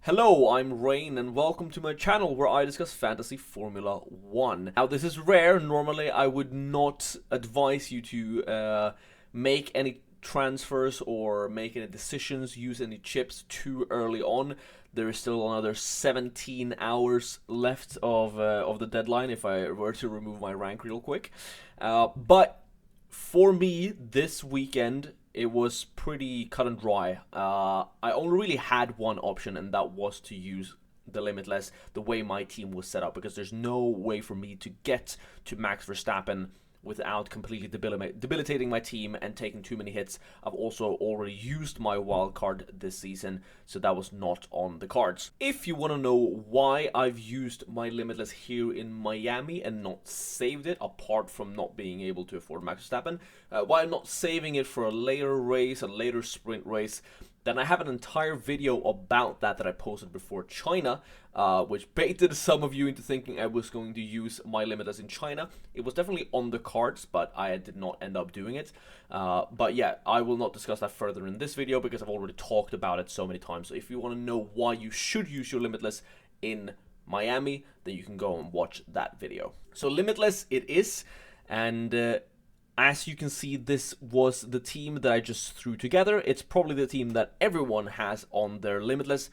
Hello, I'm Rain and welcome to my channel where I discuss Fantasy Formula 1. Now this is rare, normally I would not advise you to make any transfers or make any decisions, use any chips too early on. There is still another 17 hours left of the deadline if I were to remove my rank real quick. But for me, this weekend, it was pretty cut and dry. I only really had one option, and that was to use the Limitless the way my team was set up, because there's no way for me to get to Max Verstappen without completely debilitating my team and taking too many hits. I've also already used my wild card this season, so that was not on the cards. If you want to know why I've used my Limitless here in Miami and not saved it, apart from not being able to afford Max Verstappen, why I'm not saving it for a later race, a later sprint race, then I have an entire video about that I posted before China, which baited some of you into thinking I was going to use my Limitless in China. It was definitely on the cards, but I did not end up doing it. But yeah, I will not discuss that further in this video because I've already talked about it so many times. So if you want to know why you should use your Limitless in Miami, then you can go and watch that video. So Limitless it is, and as you can see, this was the team that I just threw together. It's probably the team that everyone has on their Limitless,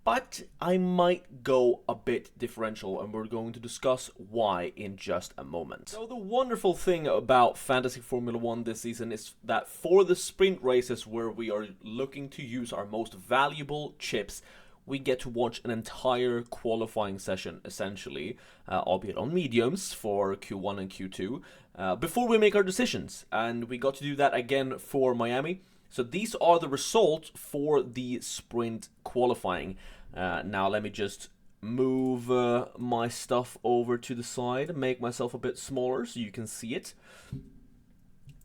but I might go a bit differential, and we're going to discuss why in just a moment. So the wonderful thing about Fantasy Formula 1 this season is that for the sprint races where we are looking to use our most valuable chips, we get to watch an entire qualifying session, essentially, albeit on mediums for Q1 and Q2, before we make our decisions. And we got to do that again for Miami. So these are the results for the sprint qualifying. Now let me just move my stuff over to the side, make myself a bit smaller so you can see it.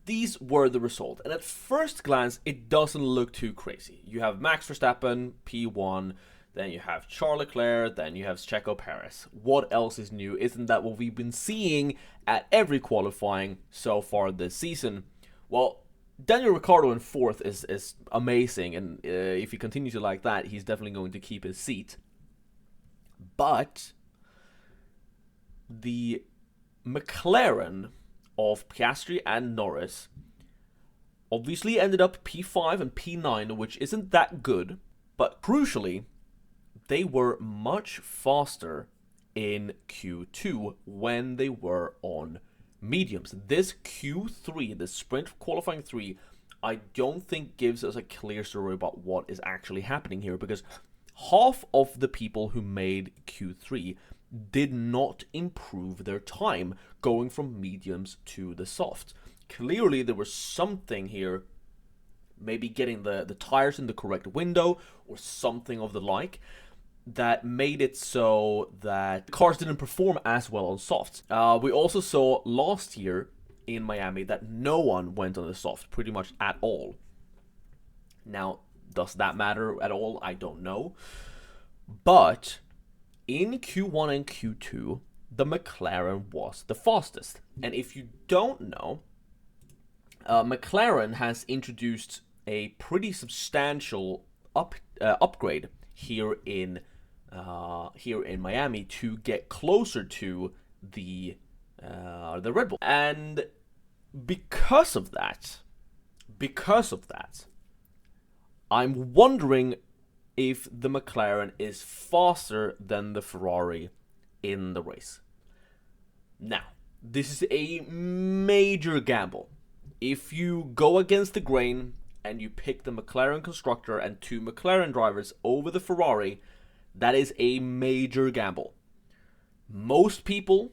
These were the result, and at first glance, it doesn't look too crazy. You have Max Verstappen, P1, then you have Charles Leclerc, then you have Checo Perez. What else is new? Isn't that what we've been seeing at every qualifying so far this season? Well, Daniel Ricciardo in fourth is amazing, and if he continues to like that, he's definitely going to keep his seat. But the McLaren of Piastri and Norris obviously ended up P5 and P9, which isn't that good, but crucially, they were much faster in Q2 when they were on mediums. This Q3, the sprint qualifying 3, I don't think gives us a clear story about what is actually happening here, because half of the people who made Q3 did not improve their time going from mediums to the soft. Clearly there was something here, maybe getting the tires in the correct window or something of the like, that made it so that cars didn't perform as well on softs. We also saw last year in Miami that no one went on the soft pretty much at all. Now, does that matter at all? I don't know. But in Q1 and Q2, the McLaren was the fastest. And if you don't know, McLaren has introduced a pretty substantial upgrade here in Miami to get closer to the Red Bull. And because of that, I'm wondering if the McLaren is faster than the Ferrari in the race. Now, this is a major gamble. If you go against the grain and you pick the McLaren constructor and 2 McLaren drivers over the Ferrari, that is a major gamble. Most people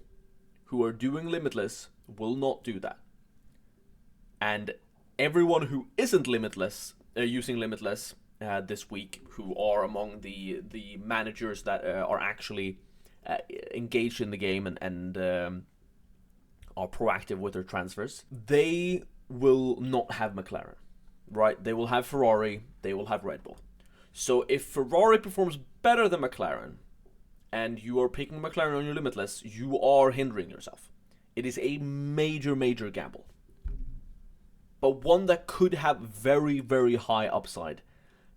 who are doing Limitless will not do that. And everyone who isn't Limitless, using Limitless this week, who are among the managers that are actually engaged in the game and are proactive with their transfers, they will not have McLaren, right? They will have Ferrari, they will have Red Bull. So if Ferrari performs better than McLaren, and you are picking McLaren on your Limitless, you are hindering yourself. It is a major, major gamble. But one that could have very, very high upside,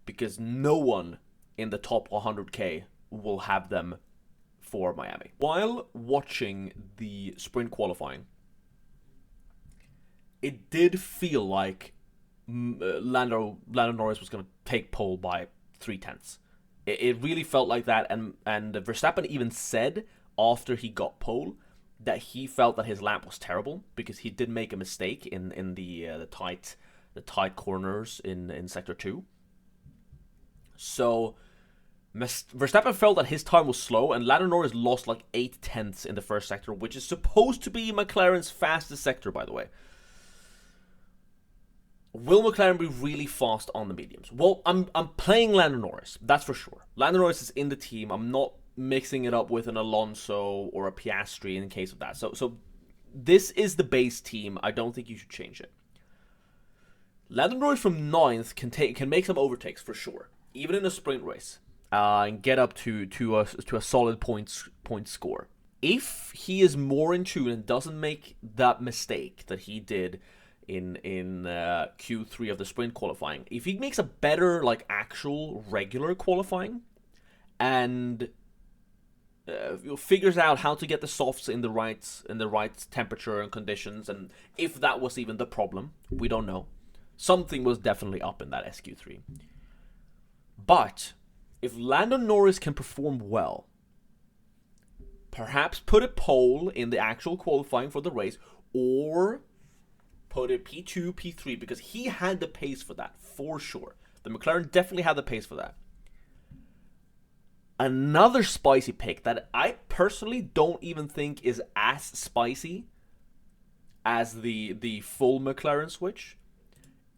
because no one in the top 100k will have them for Miami. While watching the sprint qualifying, it did feel like Lando Norris was going to take pole by 3/10. It really felt like that, and Verstappen even said after he got pole that he felt that his lap was terrible because he did make a mistake in the tight corners in sector 2. So Verstappen felt that his time was slow, and Lando Norris lost like 8/10 in the first sector, which is supposed to be McLaren's fastest sector, by the way. Will McLaren be really fast on the mediums? Well, I'm playing Lando Norris, that's for sure. Lando Norris is in the team. I'm not mixing it up with an Alonso or a Piastri in case of that. So this is the base team. I don't think you should change it. Lando Norris from 9th can make some overtakes for sure, even in a sprint race, and get up to a solid point score. If he is more in tune and doesn't make that mistake that he did in Q3 of the sprint qualifying, if he makes a better like actual regular qualifying and figures out how to get the softs in the right temperature and conditions, and if that was even the problem, we don't know. Something was definitely up in that SQ3. But if Lando Norris can perform well, perhaps put a pole in the actual qualifying for the race, or put it P2, P3, because he had the pace for that, for sure. The McLaren definitely had the pace for that. Another spicy pick that I personally don't even think is as spicy as the full McLaren switch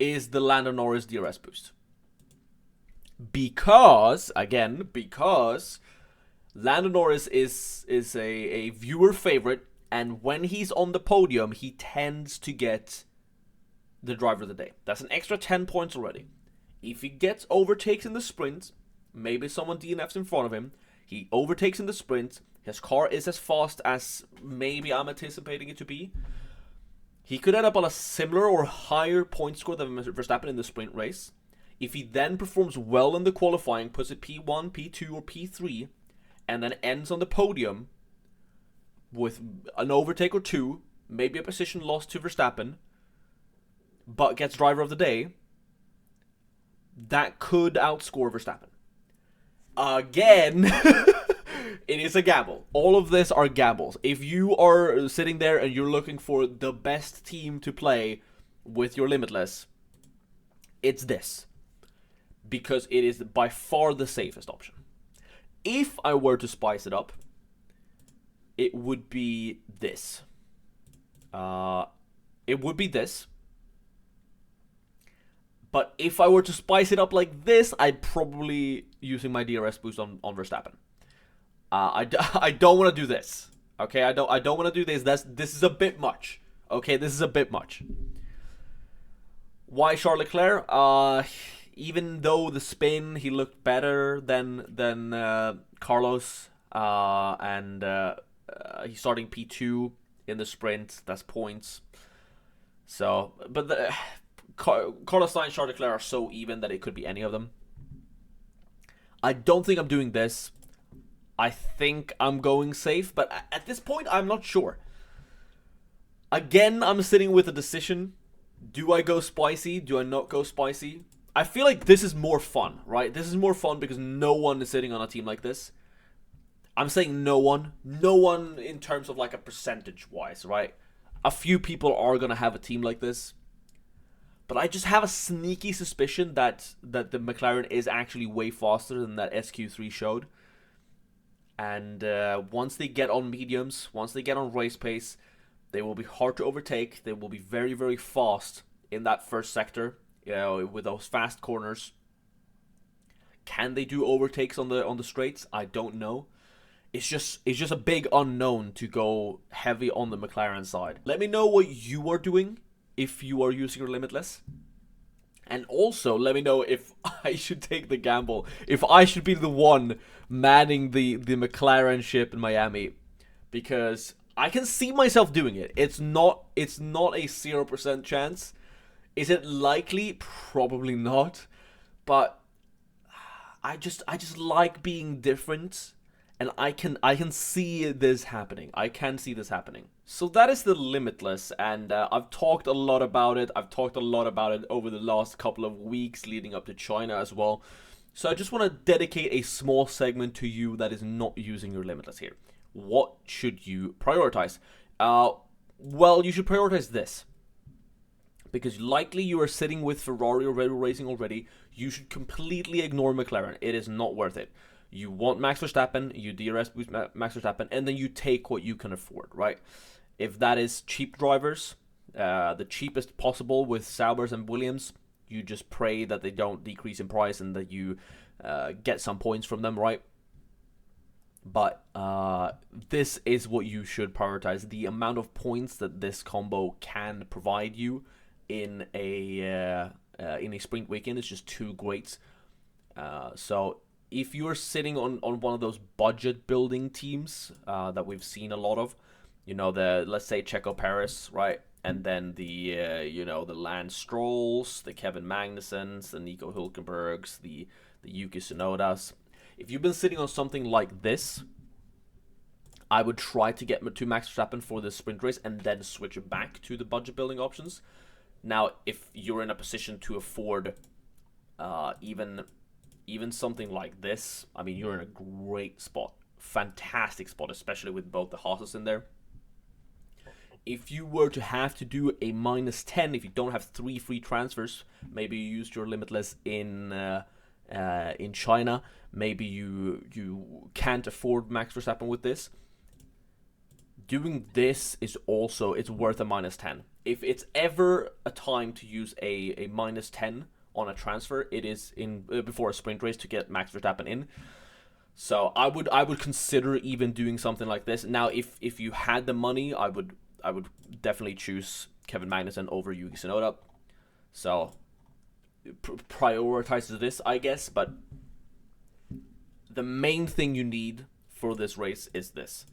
is the Lando Norris DRS boost. Because Lando Norris is a viewer favorite, and when he's on the podium, he tends to get the driver of the day. That's an extra 10 points already. If he gets overtakes in the sprint, maybe someone DNFs in front of him, he overtakes in the sprint, his car is as fast as maybe I'm anticipating it to be, he could end up on a similar or higher point score than Verstappen in the sprint race. If he then performs well in the qualifying, puts it P1, P2, or P3, and then ends on the podium with an overtake or two, maybe a position lost to Verstappen, but gets driver of the day, that could outscore Verstappen. Again, it is a gamble. All of this are gambles. If you are sitting there and you're looking for the best team to play with your Limitless, it's this. Because it is by far the safest option. If I were to spice it up, it would be this. But if I were to spice it up like this, I'd probably using my DRS boost on Verstappen. I don't want to do this. Okay, I don't want to do this. This is a bit much. Okay, this is a bit much. Why Charles Leclerc? Even though the spin, he looked better than Carlos, and he's starting P2 in the sprint. That's points. So, but Carlos Sainz and Charles Leclerc are so even that it could be any of them. I don't think I'm doing this. I think I'm going safe, but at this point, I'm not sure. Again, I'm sitting with a decision. Do I go spicy? Do I not go spicy? I feel like this is more fun, right? This is more fun because no one is sitting on a team like this. I'm saying no one. No one in terms of like a percentage-wise, right? A few people are going to have a team like this. But I just have a sneaky suspicion that the McLaren is actually way faster than that SQ3 showed. And once they get on mediums, once they get on race pace, they will be hard to overtake. They will be very, very fast in that first sector, with those fast corners. Can they do overtakes on the straights? I don't know. It's just a big unknown to go heavy on the McLaren side. Let me know what you are doing if you are using your Limitless. And also, let me know if I should take the gamble. If I should be the one manning the McLaren ship in Miami. Because I can see myself doing it. It's not a 0% chance. Is it likely? Probably not. But I just like being different, and I can see this happening. I can see this happening. So that is the Limitless, and I've talked a lot about it. I've talked a lot about it over the last couple of weeks leading up to China as well. So I just want to dedicate a small segment to you that is not using your Limitless here. What should you prioritize? Well, you should prioritize this. Because likely you are sitting with Ferrari or Red Bull Racing already. You should completely ignore McLaren. It is not worth it. You want Max Verstappen, you DRS boost Max Verstappen, and then you take what you can afford, right? If that is cheap drivers, the cheapest possible with Saubers and Williams, you just pray that they don't decrease in price and that you get some points from them, right? But this is what you should prioritize. The amount of points that this combo can provide you in a sprint weekend is just too great. So if you're sitting on one of those budget building teams that we've seen a lot of, let's say Checo Perez, right? And then the Lance Strolls, the Kevin Magnusens, the Nico Hülkenbergs, the Yuki Tsunodas. If you've been sitting on something like this, I would try to get to Max Verstappen for the sprint race and then switch back to the budget building options. Now, if you're in a position to afford even something like this, I mean, you're in a great spot. Fantastic spot, especially with both the Haas's in there. If you were to have to do a -10, if you don't have 3 free transfers, maybe you used your Limitless in China, maybe you can't afford Max Verstappen with this. Doing this is also, it's worth a -10. If it's ever a time to use a -10 on a transfer, it is in before a sprint race to get Max Verstappen in. So I would consider even doing something like this. Now, if you had the money, I would definitely choose Kevin Magnussen over Yuki Tsunoda. So prioritize this, I guess. But the main thing you need for this race is this.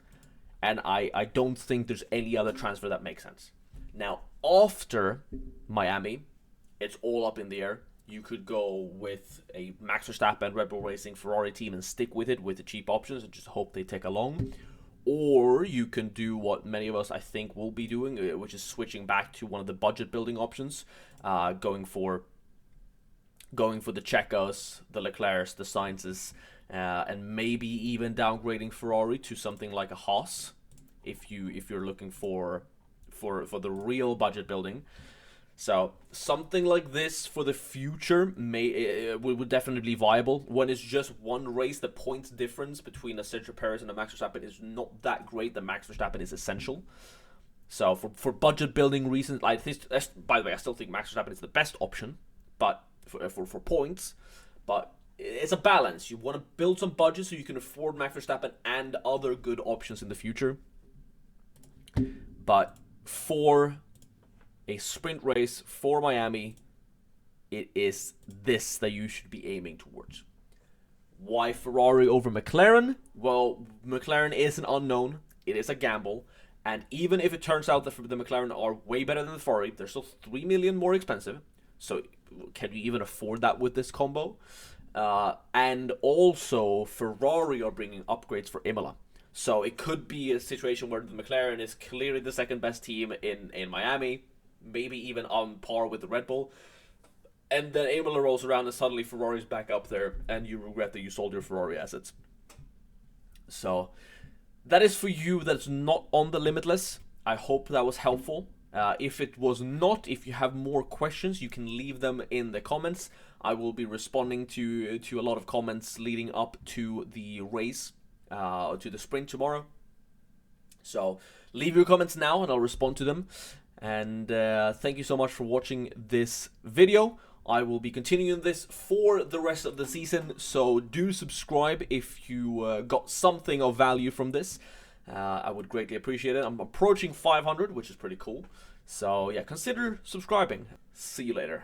And I don't think there's any other transfer that makes sense. Now, after Miami, it's all up in the air. You could go with a Max Verstappen, Red Bull Racing, Ferrari team and stick with it with the cheap options and just hope they take along. Or you can do what many of us, I think, will be doing, which is switching back to one of the budget building options, going for the Checos, the Leclercs, the Sainzes, and maybe even downgrading Ferrari to something like a Haas, if you're looking for the real budget building. So something like this for the future would definitely be viable. When it's just one race, the points difference between a Sergio Perez and a Max Verstappen is not that great. The Max Verstappen is essential. So for budget building reasons, by the way, I still think Max Verstappen is the best option, but for points. But it's a balance. You want to build some budget so you can afford Max Verstappen and other good options in the future. But for a sprint race for Miami, it is this that you should be aiming towards. Why Ferrari over McLaren? Well, McLaren is an unknown. It is a gamble. And even if it turns out that the McLaren are way better than the Ferrari, they're still 3 million more expensive. So can you even afford that with this combo? And also, Ferrari are bringing upgrades for Imola. So it could be a situation where the McLaren is clearly the second best team in Miami, maybe even on par with the Red Bull. And then Imola rolls around and suddenly Ferrari's back up there and you regret that you sold your Ferrari assets. So that is for you that's not on the Limitless. I hope that was helpful. If it was not, if you have more questions, you can leave them in the comments. I will be responding to a lot of comments leading up to the race, to the sprint tomorrow. So leave your comments now and I'll respond to them. And thank you so much for watching this video. I will be continuing this for the rest of the season, so do subscribe if you got something of value from this. I would greatly appreciate it. I'm approaching 500, which is pretty cool. So yeah, consider subscribing. See you later.